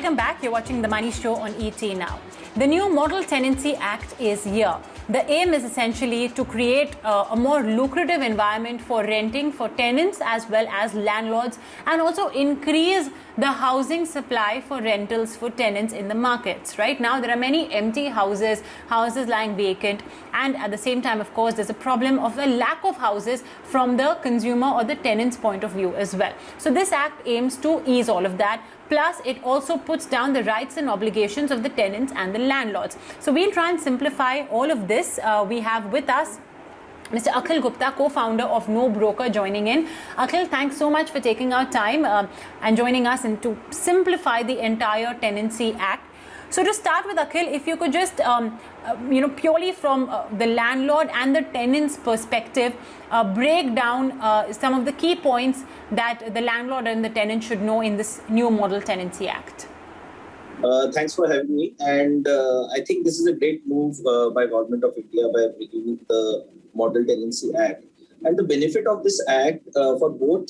Welcome back. You're watching The Money Show on ET Now. The new Model Tenancy Act is here. The aim is essentially to create a more lucrative environment for renting for tenants as well as landlords, and also increase the housing supply for rentals for tenants in the markets. Right now, there are many empty houses lying vacant, and at the same time, of course, there's a problem of a lack of houses from the consumer or the tenant's point of view as well. So this act aims to ease all of that. Plus, it also puts down the rights and obligations of the tenants and the landlords. So we'll try and simplify all of this. We have with us Mr. Akhil Gupta, co-founder of NoBroker, joining in. Akhil, thanks so much for taking our time and joining us and to simplify the entire Tenancy Act. So to start with, Akhil, if you could just, purely from the landlord and the tenant's perspective, break down some of the key points that the landlord and the tenant should know in this new Model Tenancy Act. Thanks for having me. And I think this is a great move by Government of India by bringing the Model Tenancy Act. And the benefit of this act for both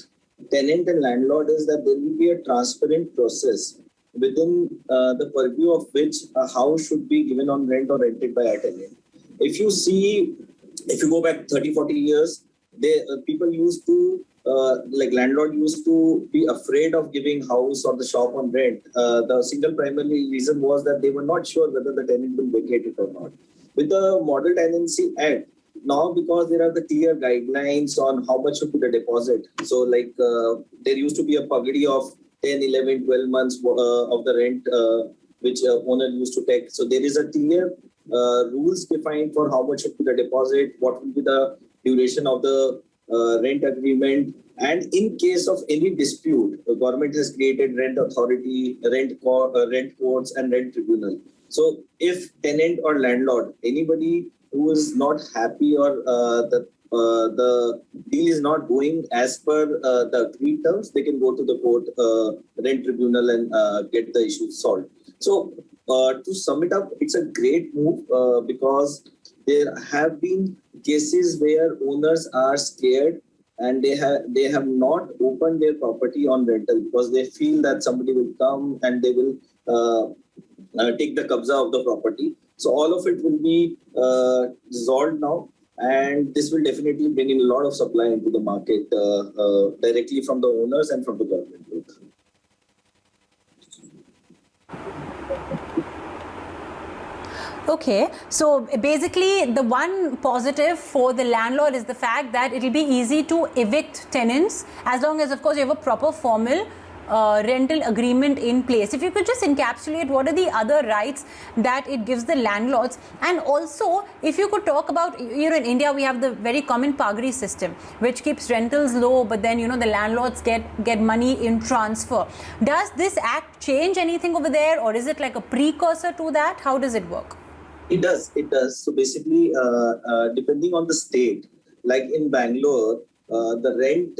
tenant and landlord is that there will be a transparent process within the purview of which a house should be given on rent or rented by a tenant. If you go back 30, 40 years, people used to, landlord used to be afraid of giving house or the shop on rent. The single primary reason was that they were not sure whether the tenant will vacate it or not. With the Model Tenancy Act, now because there are the clear guidelines on how much should be the deposit. So there used to be a pagdi of 10, 11, 12 months of the rent which owner used to take. So there is a clear rules defined for how much should be the deposit, what will be the duration of the rent agreement. And in case of any dispute, the government has created rent authority, rent courts and rent tribunal. So if tenant or landlord, anybody who is not happy or the deal is not going as per the agreed terms, they can go to the court, rent tribunal and get the issue solved. So to sum it up, it's a great move because there have been cases where owners are scared and they have not opened their property on rental because they feel that somebody will come and they will take the kabza of the property. So all of it will be resolved now, and this will definitely bring in a lot of supply into the market directly from the owners and from the government. Okay, so basically the one positive for the landlord is the fact that it will be easy to evict tenants as long as, of course, you have a proper formal rental agreement in place. If you could just encapsulate what are the other rights that it gives the landlords, and also if you could talk about, in India we have the very common pagdi system which keeps rentals low, but then the landlords get money in transfer. Does this act change anything over there, or is it like a precursor to that? How does it work? It does. So basically, depending on the state, like in Bangalore, the rent,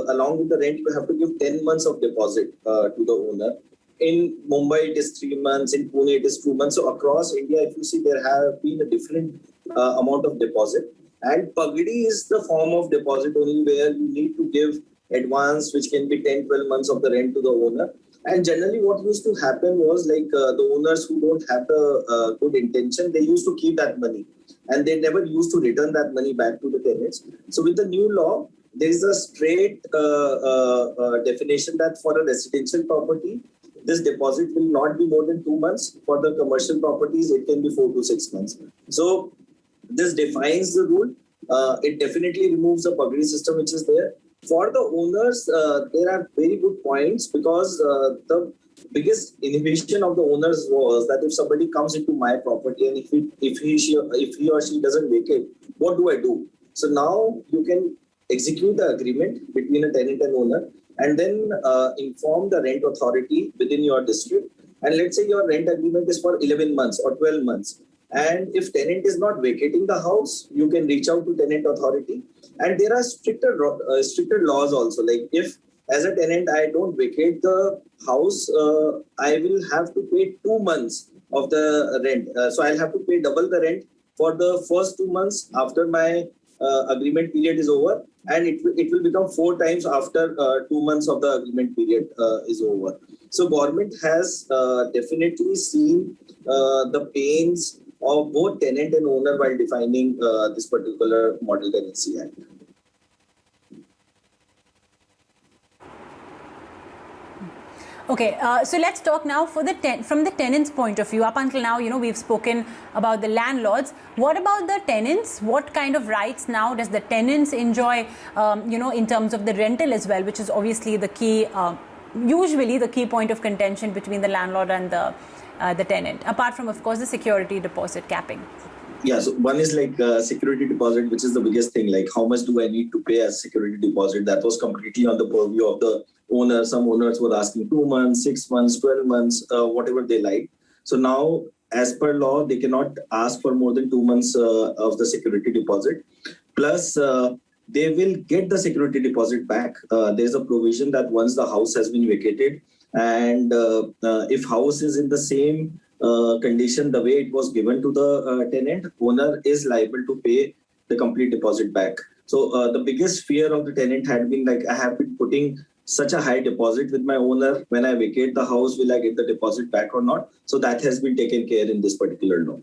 along with the rent, you have to give 10 months of deposit to the owner. In Mumbai, it is 3 months. In Pune, it is 2 months. So across India, if you see, there have been a different amount of deposit. And pagdi is the form of deposit only where you need to give advance, which can be 10, 12 months of the rent to the owner. And generally what used to happen was the owners who don't have the good intention, they used to keep that money and they never used to return that money back to the tenants. So with the new law, there is a straight definition that for a residential property, this deposit will not be more than 2 months. For the commercial properties, it can be 4 to 6 months. So this defines the rule. It definitely removes the pagdi system which is there. For the owners, there are very good points because the biggest inhibition of the owners was that if somebody comes into my property and if he or she doesn't vacate, what do I do? So now you can execute the agreement between a tenant and owner and then inform the rent authority within your district. And let's say your rent agreement is for 11 months or 12 months. And if tenant is not vacating the house, you can reach out to tenant authority. And there are stricter laws also. Like if as a tenant, I don't vacate the house, I will have to pay 2 months of the rent. So I'll have to pay double the rent for the first 2 months after my agreement period is over. And it will become 4 times after 2 months of the agreement period is over. So government has definitely seen the pains of both tenant and owner while defining this particular Model Tenancy Act. Okay, so let's talk now from the tenants' point of view. Up until now, we've spoken about the landlords. What about the tenants? What kind of rights now does the tenants enjoy, in terms of the rental as well, which is obviously the key, usually the key point of contention between the landlord and the tenant, apart from, of course, the security deposit capping. Yeah, so one is like security deposit, which is the biggest thing. Like, how much do I need to pay as security deposit? That was completely on the purview of the owner. Some owners were asking 2 months, 6 months, 12 months, whatever they like. So now, as per law, they cannot ask for more than 2 months of the security deposit. Plus, they will get the security deposit back. There's a provision that once the house has been vacated, and if house is in the same condition the way it was given to the tenant, owner is liable to pay the complete deposit back. So the biggest fear of the tenant had been like, I have been putting such a high deposit with my owner. When I vacate the house, will I get the deposit back or not? So that has been taken care in this particular law.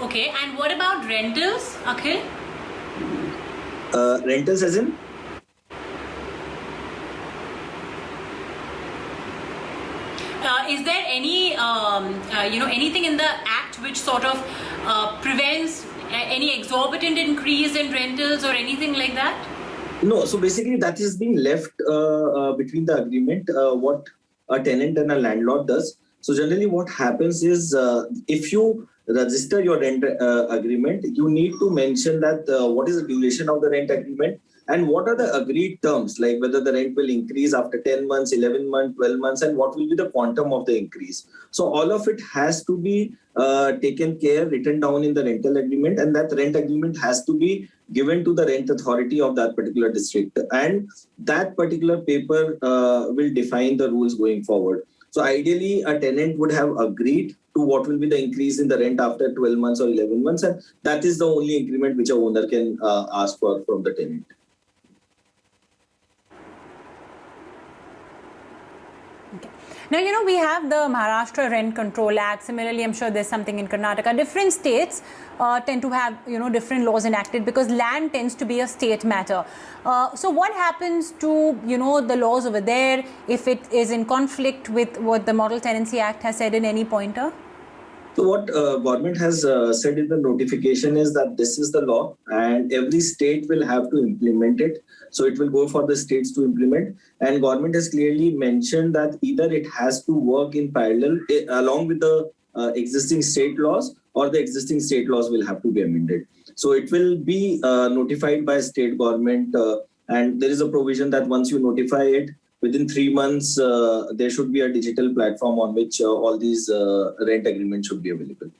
Okay, and what about rentals, Akhil? Rentals as in? Is there any, anything in the act which sort of prevents any exorbitant increase in rentals or anything like that? No, so basically that is being left between the agreement, what a tenant and a landlord does. So generally what happens is if you register your rent agreement, you need to mention that what is the duration of the rent agreement and what are the agreed terms, like whether the rent will increase after 10 months, 11 months, 12 months, and what will be the quantum of the increase. So all of it has to be taken care, written down in the rental agreement, and that rent agreement has to be given to the rent authority of that particular district. And that particular paper will define the rules going forward. So ideally, a tenant would have agreed to what will be the increase in the rent after 12 months or 11 months. And that is the only increment which a owner can ask for from the tenant. Now, we have the Maharashtra Rent Control Act. Similarly, I'm sure there's something in Karnataka. Different states tend to have, different laws enacted because land tends to be a state matter. So what happens to, the laws over there if it is in conflict with what the Model Tenancy Act has said in any pointer? So what government has said in the notification is that this is the law and every state will have to implement it. So it will go for the states to implement, and government has clearly mentioned that either it has to work in parallel along with the existing state laws, or the existing state laws will have to be amended. So it will be notified by state government, and there is a provision that once you notify it, within 3 months, there should be a digital platform on which all these rent agreements should be available.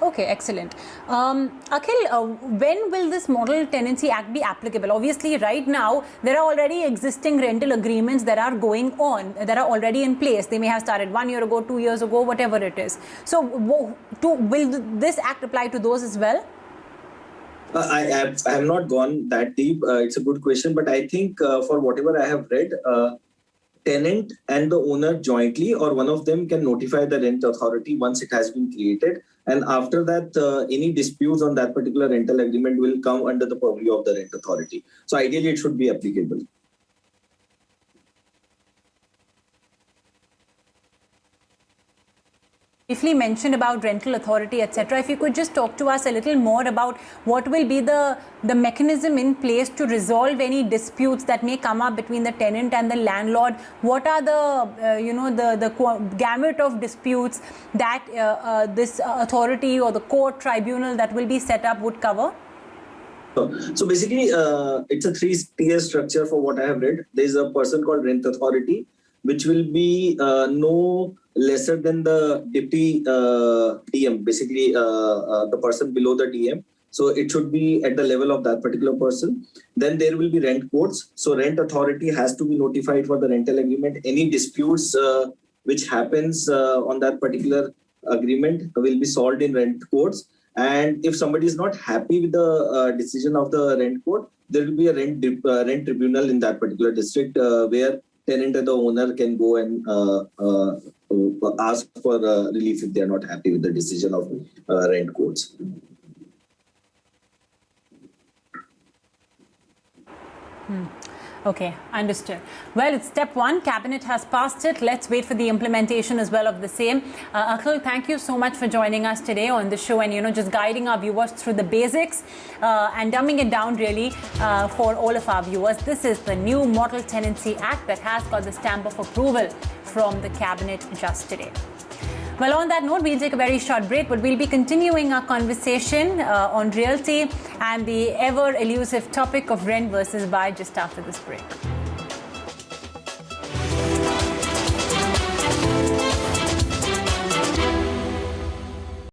Okay, excellent. Akhil, when will this Model Tenancy Act be applicable? Obviously, right now, there are already existing rental agreements that are going on, that are already in place. They may have started 1 year ago, 2 years ago, whatever it is. So, will this act apply to those as well? I have not gone that deep. It's a good question, but I think for whatever I have read, tenant and the owner jointly or one of them can notify the rent authority once it has been created. And after that, any disputes on that particular rental agreement will come under the purview of the rent authority. So ideally, it should be applicable. Briefly mentioned about rental authority, etc. If you could just talk to us a little more about what will be the mechanism in place to resolve any disputes that may come up between the tenant and the landlord. What are the gamut of disputes that this authority or the court tribunal that will be set up would cover? So basically, it's a 3-tier structure for what I have read. There is a person called rent authority, which will be no lesser than the deputy DM, basically the person below the DM. So it should be at the level of that particular person. Then there will be rent courts. So rent authority has to be notified for the rental agreement. Any disputes which happens on that particular agreement will be solved in rent courts. And if somebody is not happy with the decision of the rent court, there will be a rent tribunal in that particular district where tenant and the owner can go and ask for relief if they are not happy with the decision of rent courts. Okay, understood. Well, it's step one. Cabinet has passed it. Let's wait for the implementation as well of the same. Akhil, thank you so much for joining us today on the show and, just guiding our viewers through the basics and dumbing it down really for all of our viewers. This is the new Model Tenancy Act that has got the stamp of approval from the Cabinet just today. Well, on that note, we'll take a very short break, but we'll be continuing our conversation on realty and the ever elusive topic of rent versus buy just after this break.